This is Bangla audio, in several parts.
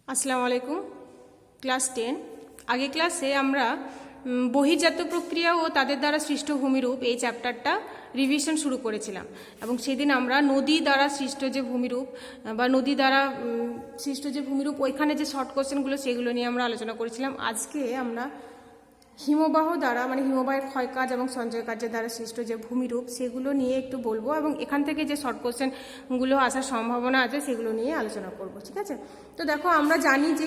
আসসালামু আলাইকুম। ক্লাস 10 আগে ক্লাসে আমরা বহির্জাত প্রক্রিয়া ও তাদের দ্বারা সৃষ্ট ভূমিরূপ এই চ্যাপ্টারটা রিভিশন শুরু করেছিলাম এবং সেদিন আমরা নদী দ্বারা সৃষ্ট যে ভূমিরূপ বা নদী দ্বারা সৃষ্ট যে ভূমিরূপ ওইখানে যে শর্ট কোশ্চেনগুলো সেগুলো নিয়ে আমরা আলোচনা করেছিলাম। আজকে আমরা হিমবাহ দ্বারা মানে হিমবাহের ক্ষয়কাজ এবং সঞ্চয় কার্যের দ্বারা সৃষ্ট যে ভূমিরূপ সেগুলো নিয়ে একটু বলবো এবং এখান থেকে যে শর্ট কোশ্চেনগুলো আসার সম্ভাবনা আছে সেগুলো নিয়ে আলোচনা করব, ঠিক আছে? তো দেখো, আমরা জানি যে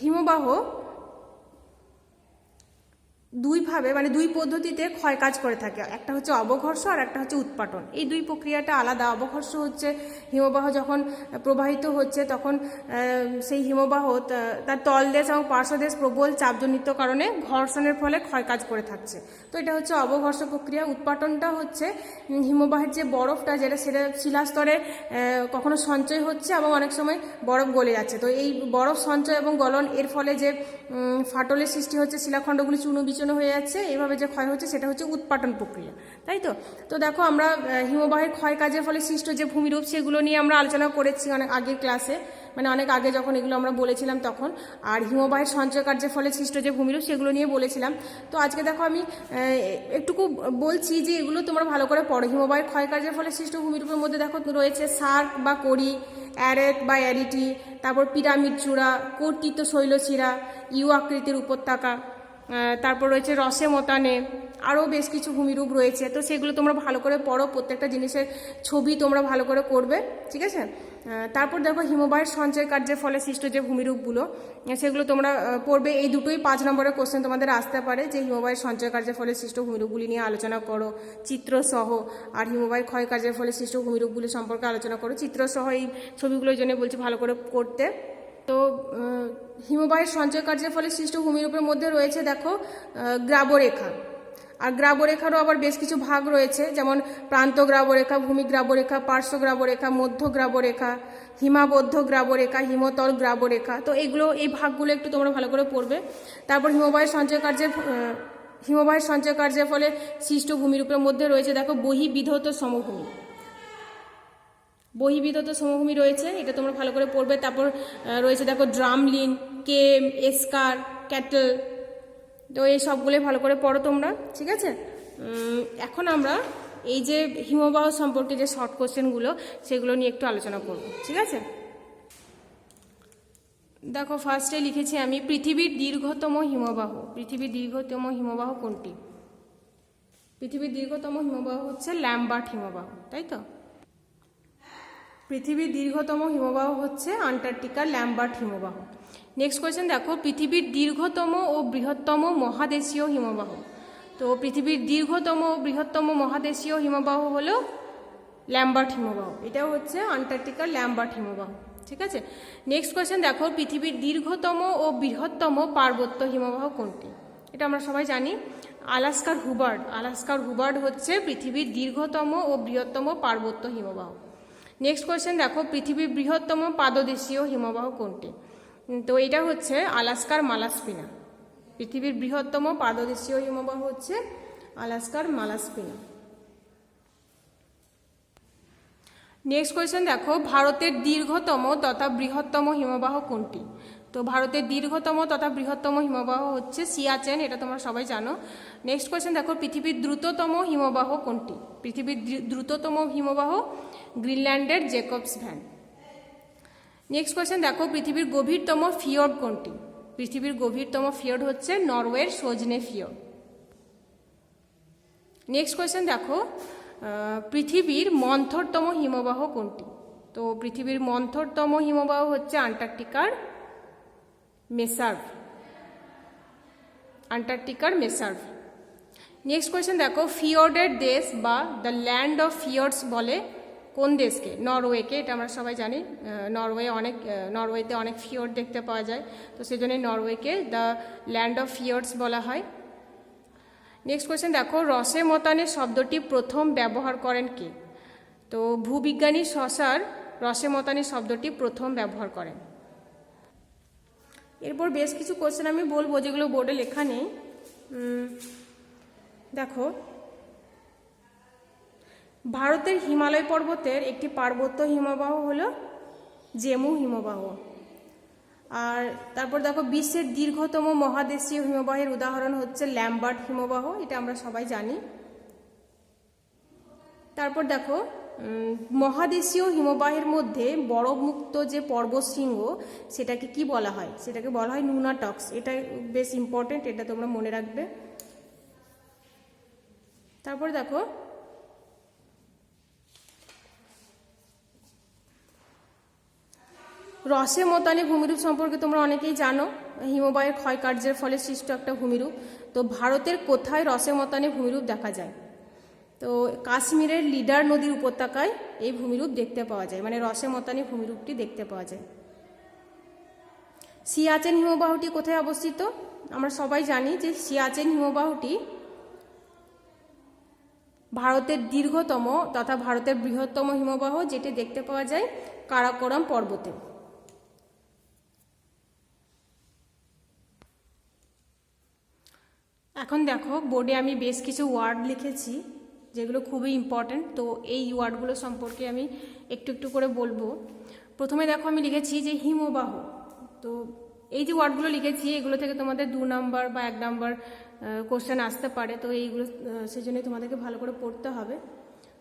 হিমবাহ দুইভাবে মানে দুই পদ্ধতিতে ক্ষয়কাজ করে থাকে। একটা হচ্ছে অবঘর্ষ আর একটা হচ্ছে উৎপাটন। এই দুই প্রক্রিয়াটা আলাদা। অবঘর্ষ হচ্ছে হিমবাহ যখন প্রবাহিত হচ্ছে তখন সেই হিমবাহ তার তলদেশ এবং পার্শ্বদেশ প্রবল চাপজনিত কারণে ঘর্ষণের ফলে ক্ষয়কাজ করে থাকছে। তো এটা হচ্ছে অবঘর্ষ প্রক্রিয়া। উৎপাটনটা হচ্ছে হিমবাহের যে বরফটা সেটা শিলাস্তরে কখনো সঞ্চয় হচ্ছে এবং অনেক সময় বরফ গলে যাচ্ছে। তো এই বরফ সঞ্চয় এবং গলন এর ফলে যে ফাটলের সৃষ্টি হচ্ছে, শিলাখণ্ডগুলি চূর্ণ বিচূর্ণ হয়ে যাচ্ছে, এইভাবে যে ক্ষয় হচ্ছে সেটা হচ্ছে উৎপাটন প্রক্রিয়া, তাই তো? তো দেখো, আমরা হিমবাহের ক্ষয় কাজের ফলে সৃষ্ট যে ভূমিরূপ সেগুলো নিয়ে আমরা আলোচনা করেছি অনেক আগের ক্লাসে, মানে অনেক আগে যখন এগুলো আমরা বলেছিলাম তখন। আর হিমবাহের সঞ্চয় কার্যের ফলে সৃষ্ট যে ভূমিরূপ সেগুলো নিয়ে বলেছিলাম। তো আজকে দেখো আমি একটুকু বলছি যে এগুলো তোমরা ভালো করে পড়ো। হিমবাহের ক্ষয় কার্যের ফলে সৃষ্ট ভূমিরূপের মধ্যে দেখো রয়েছে সার্ক বা কড়ি, অ্যারেক বা অ্যারিটি, তারপর পিরামিড চূড়া, কর্তিত শৈলশিরা, ইউ আকৃতির উপত্যকা, তারপর রয়েছে রসে মতানে, আরও বেশ কিছু ভূমিরূপ রয়েছে। তো সেগুলো তোমরা ভালো করে পড়ো, প্রত্যেকটা জিনিসের ছবি তোমরা ভালো করে করবে, ঠিক আছে? তারপর দেখো, হিমবাহের সঞ্চয় কার্যের ফলে সৃষ্ট যে ভূমিরূপগুলো সেগুলো তোমরা পড়বে। এই দুটোই 5 নম্বরের কোশ্চেন তোমাদের আসতে পারে, যে হিমবাহের সঞ্চয় কার্যের ফলে সৃষ্ট ভূমিরূপগুলি নিয়ে আলোচনা করো চিত্রসহ, আর হিমবাহের ক্ষয় কার্যের ফলে সৃষ্ট ভূমিরূপগুলি সম্পর্কে আলোচনা করো চিত্রসহ। এই ছবিগুলোর জন্য বলছি ভালো করে করতে। তো হিমবাহের সঞ্চয় কার্যের ফলে সৃষ্ট ভূমিরূপের মধ্যে রয়েছে দেখো গ্রাবরেখা। আর গ্রাবরেখারও আবার বেশ কিছু ভাগ রয়েছে, যেমন প্রান্ত গ্রাবরেখা, ভূমি গ্রাবরেখা, পার্শ্ব গ্রাবরেখা, মধ্য গ্রাবরেখা, হিমাবদ্ধ গ্রাবরেখা, হিমতল গ্রাবরেখা। তো এই ভাগগুলো একটু তোমরা ভালো করে পড়বে। তারপর হিমবাহের সঞ্চয় কার্যের ফলে সৃষ্ট ভূমিরূপের মধ্যে রয়েছে দেখো বহিবিধৌত সমভূমি। বহিবিধৌত সমভূমি রয়েছে, এটা তোমরা ভালো করে পড়বে। তারপর রয়েছে দেখো ড্রামলিন, কেম, এসকার, ক্যাটল। তো এই সবগুলোই ভালো করে পড়ো তোমরা, ঠিক আছে? এখন আমরা এই যে হিমবাহ সম্পর্কে যে শর্ট কোশ্চেনগুলো সেগুলো নিয়ে একটু আলোচনা করব, ঠিক আছে? দেখো, ফার্স্টে লিখেছি আমি পৃথিবীর দীর্ঘতম হিমবাহ। পৃথিবীর দীর্ঘতম হিমবাহ কোনটি? পৃথিবীর দীর্ঘতম হিমবাহ হচ্ছে ল্যাম্বার্ট হিমবাহ, তাই তো? পৃথিবীর দীর্ঘতম হিমবাহ হচ্ছে আন্টার্কটিকার ল্যাম্বার্ট হিমবাহ। নেক্সট কোয়েশ্চেন দেখো, পৃথিবীর দীর্ঘতম ও বৃহত্তম মহাদেশীয় হিমবাহ। তো পৃথিবীর দীর্ঘতম ও বৃহত্তম মহাদেশীয় হিমবাহ হলো ল্যাম্বার্ট হিমবাহ। এটাও হচ্ছে আন্টার্কটিকার ল্যাম্বার্ট হিমবাহ, ঠিক আছে? নেক্সট কোয়েশ্চেন দেখো, পৃথিবীর দীর্ঘতম ও বৃহত্তম পার্বত্য হিমবাহ কোনটি? এটা আমরা সবাই জানি, আলাস্কার হুবার্ড। আলাস্কার হুবার্ড হচ্ছে পৃথিবীর দীর্ঘতম ও বৃহত্তম পার্বত্য হিমবাহ। নেক্সট কোয়েশ্চেন দেখো, পৃথিবীর বৃহত্তম পাদদেশীয় হিমবাহ কোনটি? তো এটা হচ্ছে আলাস্কার মালাস্পিনা। পৃথিবীর বৃহত্তম পাদদেশীয় হিমবাহ হচ্ছে আলাস্কার মালাস্পিনা। নেক্সট কোয়েশ্চেন দেখো, ভারতের দীর্ঘতম তথা বৃহত্তম হিমবাহ কোনটি? তো ভারতের দীর্ঘতম তথা বৃহত্তম হিমবাহ হচ্ছে সিয়াচেন, এটা তোমরা সবাই জানো। নেক্সট কোয়েশ্চেন দেখো, পৃথিবীর দ্রুততম হিমবাহ কোনটি? পৃথিবীর দ্রুততম হিমবাহ গ্রিনল্যান্ডের জেকবস ভ্যান। নেক্সট কোয়েশ্চেন দেখো, পৃথিবীর গভীরতম ফিয়র্ড কোনটি? পৃথিবীর গভীরতম ফিয়র্ড হচ্ছে নরওয়ের সোজনে ফিয়র্ড। নেক্সট কোয়েশ্চেন দেখো, পৃথিবীর মন্থরতম হিমবাহ কোনটি? তো পৃথিবীর মন্থরতম হিমবাহ হচ্ছে আন্টার্কটিকার মেসার্ভ। আন্টার্কটিকার মেসার্ভ। নেক্সট কোয়েশ্চেন দেখো, ফিয়র্ডের দেশ বা দ্য ল্যান্ড অফ ফিয়র্ডস বলে কোন দেশকে? নরওয়েকে। এটা আমরা সবাই জানি, নরওয়েতে অনেক ফিয়র্ড দেখতে পাওয়া যায়, তো সেজন্যই নরওয়েকে দ্য ল্যান্ড অফ ফিয়র্ডস বলা হয়। নেক্সট কোয়েশ্চেন দেখো, রসে মতানে শব্দটি প্রথম ব্যবহার করেন কে? তো ভূবিজ্ঞানী শসার রসে মতানে শব্দটি প্রথম ব্যবহার করেন। এরপর বেশ কিছু কোয়েশ্চেন আমি বলবো যেগুলো বোর্ডে লেখা নেই। দেখো, ভারতের হিমালয় পর্বতের একটি পার্বত্য হিমবাহ হলো জেমু হিমবাহ। আর তারপর দেখো বিশ্বের দীর্ঘতম মহাদেশীয় হিমবাহের উদাহরণ হচ্ছে ল্যাম্বার্ট হিমবাহ, এটা আমরা সবাই জানি। তারপর দেখো মহাদেশীয় হিমবাহের মধ্যে বরফমুক্ত যে পর্বতশৃঙ্গ সেটাকে কি বলা হয়? সেটাকে বলা হয় নুনাটক্স। এটা বেশ ইম্পর্টেন্ট, এটা তোমরা মনে রাখবে। তারপর দেখো রসে মতানে ভূমিরূপ সম্পর্কে তোমরা অনেকেই জানো, হিমবাহের ক্ষয়কার্যের ফলে সৃষ্ট একটা ভূমিরূপ। তো ভারতের কোথায় রসে মতানে ভূমিরূপ দেখা যায়? তো কাশ্মীরের লিডার নদীর উপত্যকায় এই ভূমিরূপ দেখতে পাওয়া যায়, মানে রসে মতানে ভূমিরূপটি দেখতে পাওয়া যায়। সিয়াচেন হিমবাহটি কোথায় অবস্থিত? আমরা সবাই জানি যে সিয়াচেন হিমবাহটি ভারতের দীর্ঘতম তথা ভারতের বৃহত্তম হিমবাহ, যেটি দেখতে পাওয়া যায় কারাকোরাম পর্বতে। এখন দেখো বোর্ডে আমি বেশ কিছু ওয়ার্ড লিখেছি যেগুলো খুবই ইম্পর্ট্যান্ট। তো এই ওয়ার্ডগুলো সম্পর্কে আমি একটু একটু করে বলবো। প্রথমে দেখো আমি লিখেছি যে হিমবাহ। তো এই যে ওয়ার্ডগুলো লিখেছি এগুলো থেকে তোমাদের 2 নাম্বার বা 1 নাম্বার কোশ্চেন আসতে পারে। তো এইগুলো সেজন্য তোমাদেরকে ভালো করে পড়তে হবে।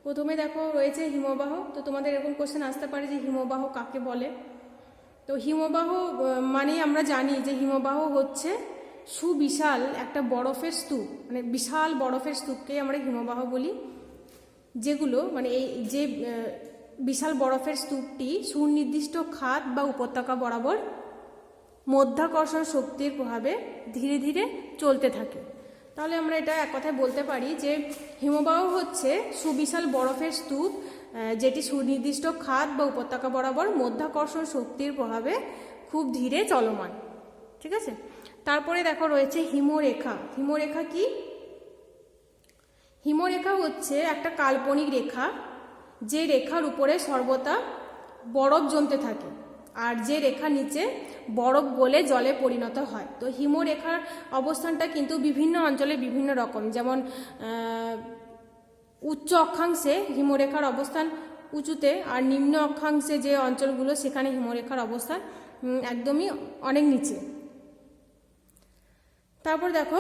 প্রথমে দেখো রয়েছে হিমবাহ। তো তোমাদের এরকম কোশ্চেন আসতে পারে যে হিমবাহ কাকে বলে? তো হিমবাহ মানে আমরা জানি যে হিমবাহ হচ্ছে সুবিশাল একটা বরফের স্তূপ, মানে বিশাল বরফের স্তূপকে আমরা হিমবাহ বলি, যেগুলো মানে এই যে বিশাল বরফের স্তূপটি সুনির্দিষ্ট খাত বা উপত্যকা বরাবর মধ্যাকর্ষণ শক্তির প্রভাবে ধীরে ধীরে চলতে থাকে। তাহলে আমরা এটা এক কথায় বলতে পারি যে হিমবাহ হচ্ছে সুবিশাল বরফের স্তূপ যেটি সুনির্দিষ্ট খাত বা উপত্যকা বরাবর মধ্যাকর্ষণ শক্তির প্রভাবে খুব ধীরে চলমান। ঠিক আছে, তারপরে দেখো রয়েছে হিমরেখা। হিমরেখা কি? হিমরেখা হচ্ছে একটা কাল্পনিক রেখা, যে রেখার উপরে সর্বদা বরফ জমতে থাকে আর যে রেখা নিচে বরফ গলে জলে পরিণত হয়। তো হিমরেখার অবস্থানটা কিন্তু বিভিন্ন অঞ্চলে বিভিন্ন রকম। যেমন উচ্চ অক্ষাংশে হিমরেখার অবস্থান উঁচুতে, আর নিম্ন অক্ষাংশে যে অঞ্চলগুলো সেখানে হিমরেখার অবস্থান একদমই অনেক নিচে। তারপর দেখো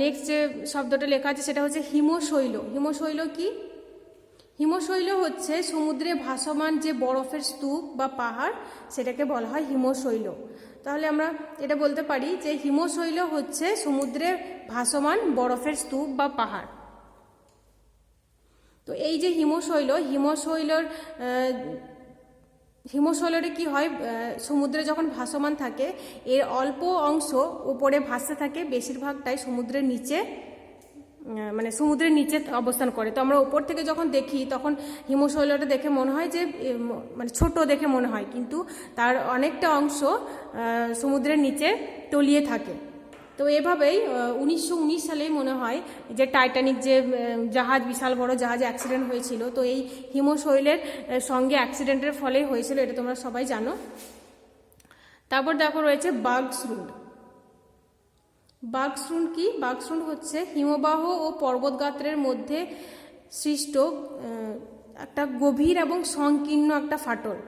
নেক্সট যে শব্দটা লেখা আছে সেটা হচ্ছে হিমশৈল। হিমশৈল কি? হিমশৈল হচ্ছে সমুদ্রে ভাসমান যে বরফের স্তূপ বা পাহাড়, সেটাকে বলা হয় হিমশৈল। তাহলে আমরা এটা বলতে পারি যে হিমশৈল হচ্ছে সমুদ্রে ভাসমান বরফের স্তূপ বা পাহাড়। তো এই যে হিমশৈলরে কি হয়, সমুদ্রে যখন ভাসমান থাকে এর অল্প অংশ উপরে ভাসতে থাকে, বেশিরভাগটাই সমুদ্রের নিচে, মানে সমুদ্রের নিচে অবস্থান করে। তো আমরা উপর থেকে যখন দেখি তখন হিমশৈলটা দেখে মনে হয় যে মানে ছোট দেখে মনে হয়, কিন্তু তার অনেকটা অংশ সমুদ্রের নিচে তলিয়ে থাকে। তো এভাবেই 1919 সালেই মনে হয় যে টাইটানিক যে জাহাজ, বিশাল বড় জাহাজ অ্যাক্সিডেন্ট হয়েছিল, তো এই হিমশৈলের সঙ্গে অ্যাক্সিডেন্টের ফলেই হয়েছিল, এটা তোমরা সবাই জানো। তারপর দেখো রয়েছে বার্গস্রুন্ড। বার্গস্রুন্ড কি? বার্গস্রুন্ড হচ্ছে হিমবাহ ও পর্বতগাত্রের মধ্যে সৃষ্ট একটা গভীর এবং সংকীর্ণ একটা ফাটল।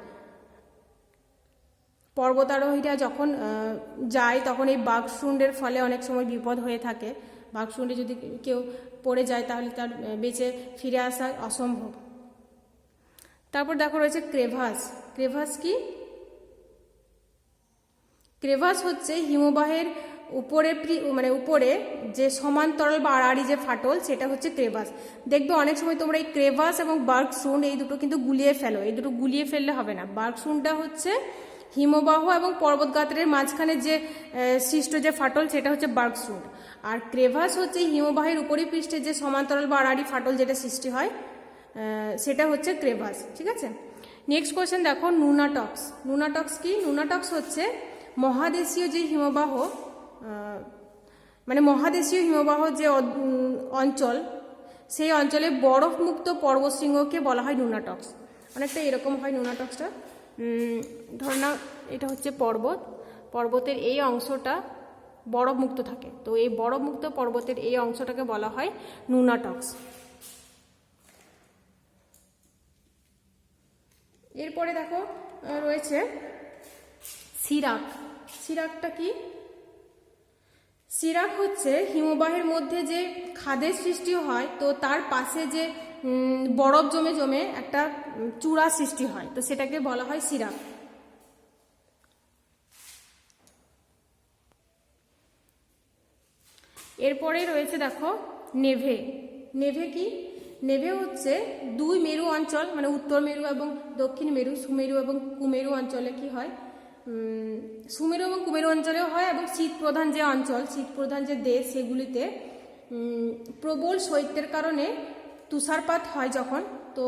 পর্বতারোহীরা যখন যায় তখন এই বার্গস্রুন্ডের ফলে অনেক সময় বিপদ হয়ে থাকে। বার্গস্রুন্ডে যদি কেউ পড়ে যায় তাহলে তার বেঁচে ফিরে আসা অসম্ভব। তারপর দেখো রয়েছে ক্রেভাস। ক্রেভাস কি? ক্রেভাস হচ্ছে হিমবাহের উপরে যে সমান্তরাল বা আড়াআড়ি যে ফাটল, সেটা হচ্ছে ক্রেভাস। দেখবে অনেক সময় তোমরা এই ক্রেভাস এবং বার্গস্রুন্ড এই দুটো কিন্তু গুলিয়ে ফেলো। এই দুটো গুলিয়ে ফেললে হবে না। বার্গস্রুন্ডটা হচ্ছে হিমবাহ এবং পর্বতগাত্রের মাঝখানে যে সৃষ্ট যে ফাটল, সেটা হচ্ছে বার্গস্রুন্ড। আর ক্রেভাস হচ্ছে হিমবাহের উপরিপৃষ্ঠে যে সমান্তরাল বা আড়াআড়ি ফাটল যেটা সৃষ্টি হয়, সেটা হচ্ছে ক্রেভাস। ঠিক আছে, নেক্সট কোয়েশ্চেন দেখো নুনাটক্স। নুনাটক্স কি? নুনাটক্স হচ্ছে মহাদেশীয় যে হিমবাহ, মানে মহাদেশীয় হিমবাহ যে অঞ্চল, সেই অঞ্চলে বরফমুক্ত পর্বতশৃঙ্গকে বলা হয় নুনাটক্স। অনেকটা এরকম হয় নুনাটক্সটা। ধর না এটা হচ্ছে পর্বতের এই অংশটা বরফমুক্ত থাকে, তো এই বরফমুক্ত পর্বতের এই অংশটাকে বলা হয় নুনাটক্স। এরপরে দেখো রয়েছে সিরাক। সিরাকটা কি? সিরাক হচ্ছে হিমবাহের মধ্যে যে খাদের সৃষ্টি হয়, তো তার পাশে যে বরফ জমে জমে একটা চূড়া সৃষ্টি হয়, তো সেটাকে বলা হয় সিরাক। এরপরে রয়েছে দেখো নেভে। নেভে কি? নেভে হচ্ছে দুই মেরু অঞ্চল, মানে উত্তর মেরু এবং দক্ষিণ মেরু, সুমেরু এবং কুমেরু অঞ্চলে কি হয়, সুমেরু এবং কুমেরু অঞ্চলেও হয়, এবং শীত প্রধান যে অঞ্চল, শীত প্রধান যে দেশ, সেগুলিতে প্রবল শৈত্যের কারণে তুষারপাত হয় যখন, তো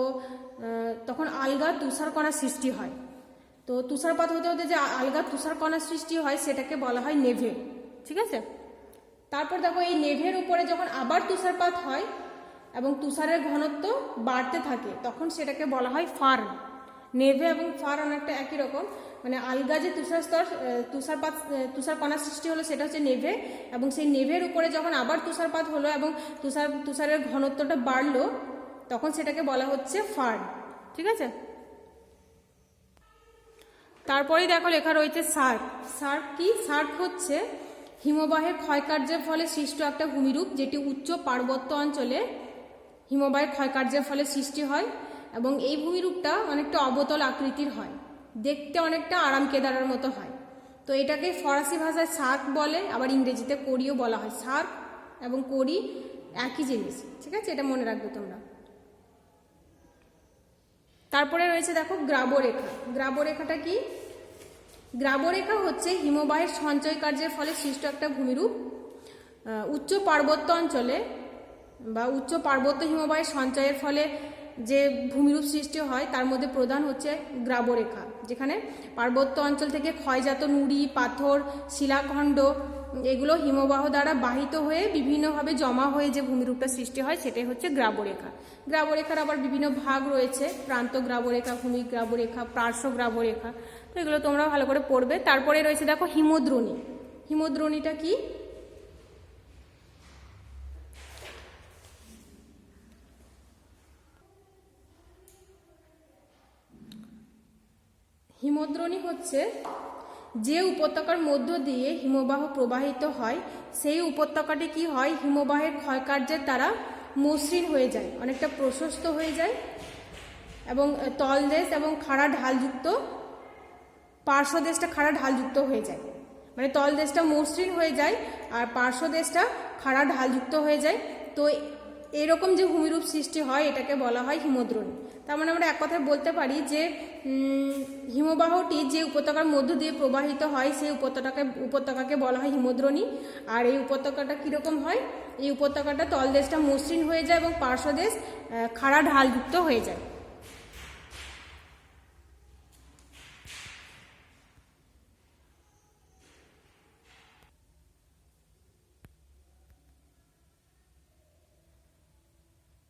তখন আলগা তুষারকণা সৃষ্টি হয়। তো তুষারপাত হতে হতে যে আলগা তুষারকণা সৃষ্টি হয় সেটাকে বলা হয় নেভে। ঠিক আছে? তারপর দেখো এই নেভের উপরে যখন আবার তুষারপাত হয় এবং তুষারের ঘনত্ব বাড়তে থাকে, তখন সেটাকে বলা হয় ফার্ন। নেভে এবং ফার্ন অনেকটা একই রকম, মানে আলগা যে তুষারকণা সৃষ্টি হলো সেটা হচ্ছে নেভে, এবং সেই নেভের উপরে যখন আবার তুষারপাত হলো এবং তুষারের ঘনত্বটা বাড়লো, তখন সেটাকে বলা হচ্ছে ফার্ন। ঠিক আছে? তারপরেই দেখো লেখা রয়েছে সার্ক। সার্ক কি? সার্ক হচ্ছে হিমবাহের ক্ষয়কার্যের ফলে সৃষ্ট একটা ভূমিরূপ, যেটি উচ্চ পার্বত্য অঞ্চলে হিমবাহের ক্ষয়কার্যের ফলে সৃষ্টি হয়, এবং এই ভূমিরূপটা অনেকটা অবতল আকৃতির হয়, দেখতে অনেকটা আরাম কেদারার মতো হয়। তো এটাকে ফরাসি ভাষায় সার্ক বলে, আবার ইংরেজিতে কোরিও বলা হয়। সার্ক এবং কোরি একই জিনিস। ঠিক আছে? এটা মনে রাখবে তোমরা। তারপরে রয়েছে দেখো গ্রাবরেখা। গ্রাবরেখাটা কি? গ্রাবরেখা হচ্ছে হিমবাহের সঞ্চয় কার্যের ফলে সৃষ্ট একটা ভূমিরূপ। উচ্চ পার্বত্য অঞ্চলে বা উচ্চ পার্বত্য হিমবাহের সঞ্চয়ের ফলে যে ভূমিরূপ সৃষ্টি হয় তার মধ্যে প্রধান হচ্ছে গ্রাবরেখা, যেখানে পার্বত্য অঞ্চল থেকে ক্ষয়জাত নুড়ি, পাথর, শিলাখণ্ড এগুলো হিমবাহ দ্বারা বাহিত হয়ে বিভিন্নভাবে জমা হয়ে যে ভূমিরূপটা সৃষ্টি হয় সেটাই হচ্ছে গ্রাবরেখা। গ্রাবরেখার আবার বিভিন্ন ভাগ রয়েছে, প্রান্ত গ্রাবরেখা, ভূমি গ্রাবরেখা, পার্শ্ব গ্রাবরেখা, তো এগুলো তোমরা ভালো করে পড়বে। তারপরে রয়েছে দেখো হিমদ্রোণী। হিমদ্রোণীটা কি? হিমদ্রোণী হচ্ছে যে উপত্যকার মধ্য দিয়ে হিমবাহ প্রবাহিত হয়, সেই উপত্যকাটি কি হয়, হিমবাহের ক্ষয়কার্যের দ্বারা মসৃণ হয়ে যায়, অনেকটা প্রশস্ত হয়ে যায়, এবং তলদেশ এবং খাড়া ঢালযুক্ত, পার্শ্বদেশটা খাড়া ঢালযুক্ত হয়ে যায়, মানে তলদেশটা মসৃণ হয়ে যায় আর পার্শ্বদেশটা খাড়া ঢালযুক্ত হয়ে যায়। তো এরকম যে ভূমিরূপ সৃষ্টি হয় এটাকে বলা হয় হিমদ্রোণী। তার মানে আমরা এক কথায় বলতে পারি যে হিমবাহটি যে উপত্যকার মধ্য দিয়ে প্রবাহিত হয় সেই উপত্যকাকে বলা হয় হিমদ্রোণী। আর এই উপত্যকাটা কীরকম হয়? এই উপত্যকাটা তলদেশটা মসৃণ হয়ে যায় এবং পার্শ্বদেশ খাড়া ঢালযুক্ত হয়ে যায়।